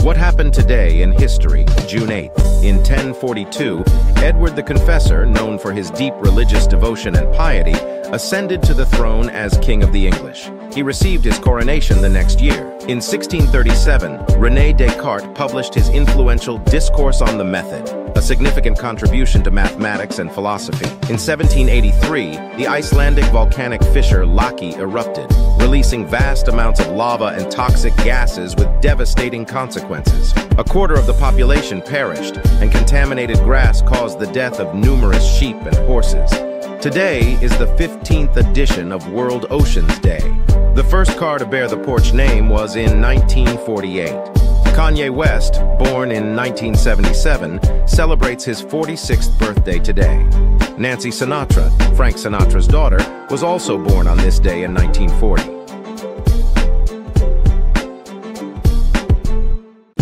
What happened today in history, June 8th? In 1042, Edward the Confessor, known for his deep religious devotion and piety, ascended to the throne as King of the English. He received his coronation the next year. In 1637, René Descartes published his influential Discourse on the Method, a significant contribution to mathematics and philosophy. In 1783, the Icelandic volcanic fissure Laki erupted, releasing vast amounts of lava and toxic gases with devastating consequences. A quarter of the population perished, and contaminated grass caused the death of numerous sheep and horses. Today is the 15th edition of World Oceans Day. The first car to bear the Porsche name was in 1948. Kanye West, born in 1977, celebrates his 46th birthday today. Nancy Sinatra, Frank Sinatra's daughter, was also born on this day in 1940.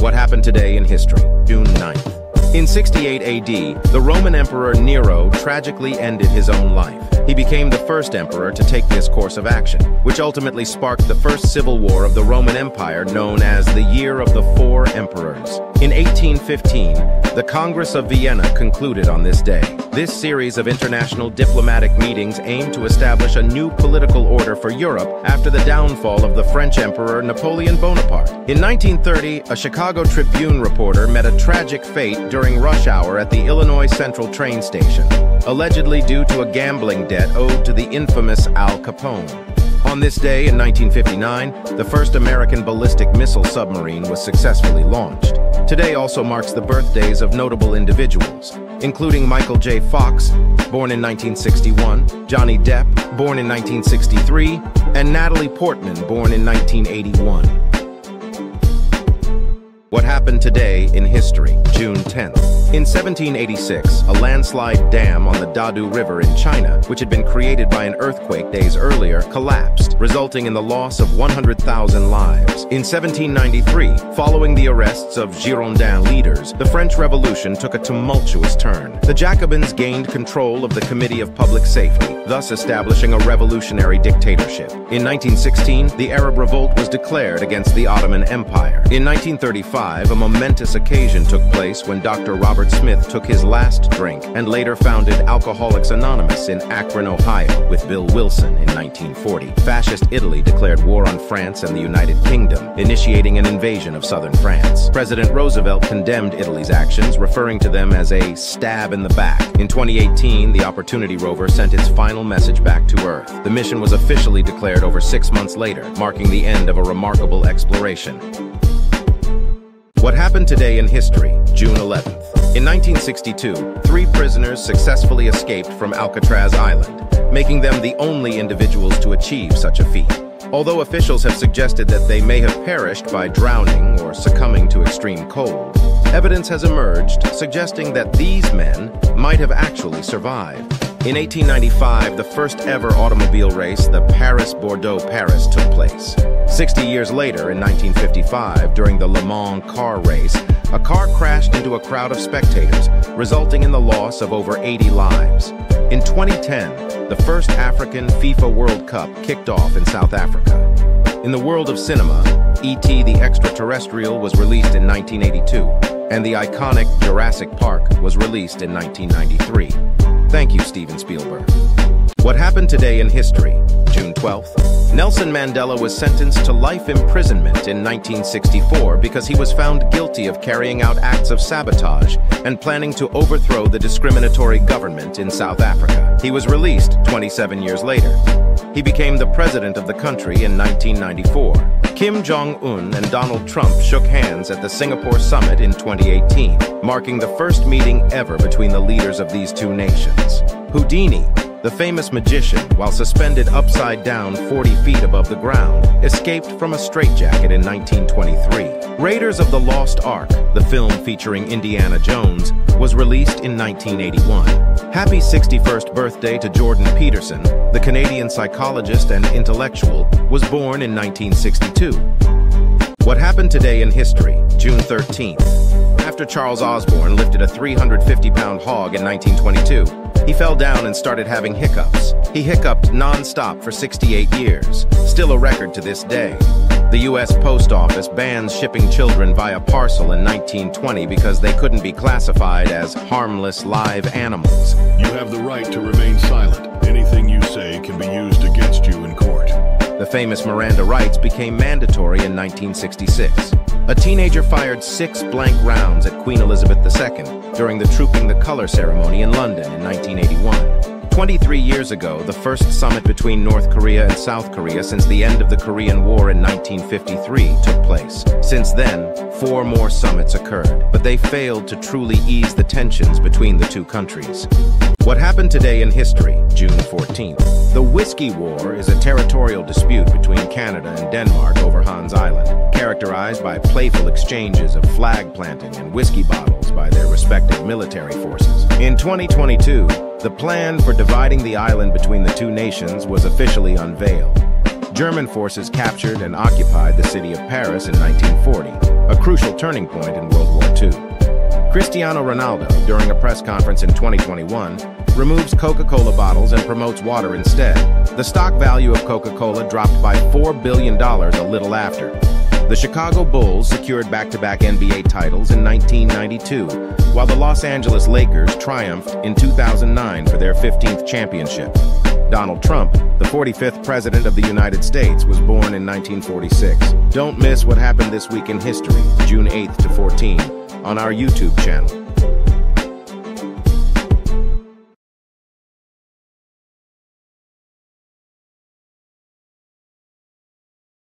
What happened today in history, June 9th? In 68 AD, the Roman Emperor Nero tragically ended his own life. He became the first emperor to take this course of action, which ultimately sparked the first civil war of the Roman Empire, known as the Year of the Four Emperors. In 1815, the Congress of Vienna concluded on this day. This series of international diplomatic meetings aimed to establish a new political order for Europe after the downfall of the French Emperor Napoleon Bonaparte. In 1930, a Chicago Tribune reporter met a tragic fate during rush hour at the Illinois Central train station, allegedly due to a gambling debt owed to the infamous Al Capone. On this day in 1959, the first American ballistic missile submarine was successfully launched. Today also marks the birthdays of notable individuals, including Michael J. Fox, born in 1961, Johnny Depp, born in 1963, and Natalie Portman, born in 1981. What happened today in history, June 10th? In 1786, a landslide dam on the Dadu River in China, which had been created by an earthquake days earlier, collapsed, resulting in the loss of 100,000 lives. In 1793, following the arrests of Girondin leaders, the French Revolution took a tumultuous turn. The Jacobins gained control of the Committee of Public Safety, thus establishing a revolutionary dictatorship. In 1916, the Arab Revolt was declared against the Ottoman Empire. In 1935, a momentous occasion took place when Dr. Robert Smith took his last drink and later founded Alcoholics Anonymous in Akron, Ohio, with Bill Wilson in 1940. Fascist Italy declared war on France and the United Kingdom, initiating an invasion of southern France. President Roosevelt condemned Italy's actions, referring to them as a stab in the back. In 2018, the Opportunity rover sent its final message back to Earth. The mission was officially declared over 6 months later, marking the end of a remarkable exploration. What happened today in history, June 11th? In 1962, 3 prisoners successfully escaped from Alcatraz Island, making them the only individuals to achieve such a feat. Although officials have suggested that they may have perished by drowning or succumbing to extreme cold, evidence has emerged suggesting that these men might have actually survived. In 1895, the first ever automobile race, the Paris-Bordeaux-Paris, took place. 60 years later, in 1955, during the Le Mans car race, a car crashed into a crowd of spectators, resulting in the loss of over 80 lives. In 2010, the first African FIFA World Cup kicked off in South Africa. In the world of cinema, E.T. the Extraterrestrial was released in 1982, and the iconic Jurassic Park was released in 1993. Thank you, Steven Spielberg. What happened today in history, June 12th? Nelson Mandela was sentenced to life imprisonment in 1964 because he was found guilty of carrying out acts of sabotage and planning to overthrow the discriminatory government in South Africa. He was released 27 years later. He became the president of the country in 1994. Kim Jong-un and Donald Trump shook hands at the Singapore summit in 2018, marking the first meeting ever between the leaders of these two nations. Houdini, the famous magician, while suspended upside down 40 feet above the ground, escaped from a straitjacket in 1923. Raiders of the Lost Ark, the film featuring Indiana Jones, was released in 1981. Happy 61st birthday to Jordan Peterson, the Canadian psychologist and intellectual, was born in 1962. What happened today in history, June 13th? After Charles Osborne lifted a 350-pound hog in 1922, he fell down and started having hiccups. He hiccuped non-stop for 68 years, still a record to this day. The U.S. Post Office bans shipping children via parcel in 1920 because they couldn't be classified as harmless live animals. You have the right to remain silent. Anything you say can be used against you in court. The famous Miranda rights became mandatory in 1966. A teenager fired 6 blank rounds at Queen Elizabeth II during the Trooping the Colour ceremony in London in 1981. 23 years ago, the first summit between North Korea and South Korea since the end of the Korean War in 1953 took place. Since then, 4 more summits occurred, but they failed to truly ease the tensions between the two countries. What happened today in history, June 14th? The Whiskey War is a territorial dispute between Canada and Denmark over Hans Island, characterized by playful exchanges of flag planting and whiskey bottles by their respective military forces. In 2022, the plan for dividing the island between the two nations was officially unveiled. German forces captured and occupied the city of Paris in 1940, a crucial turning point in World War II. Cristiano Ronaldo, during a press conference in 2021, removes Coca-Cola bottles and promotes water instead. The stock value of Coca-Cola dropped by $4 billion a little after. The Chicago Bulls secured back-to-back NBA titles in 1992, while the Los Angeles Lakers triumphed in 2009 for their 15th championship. Donald Trump, the 45th President of the United States, was born in 1946. Don't miss what happened this week in history, June 8th to 14th, on our YouTube channel.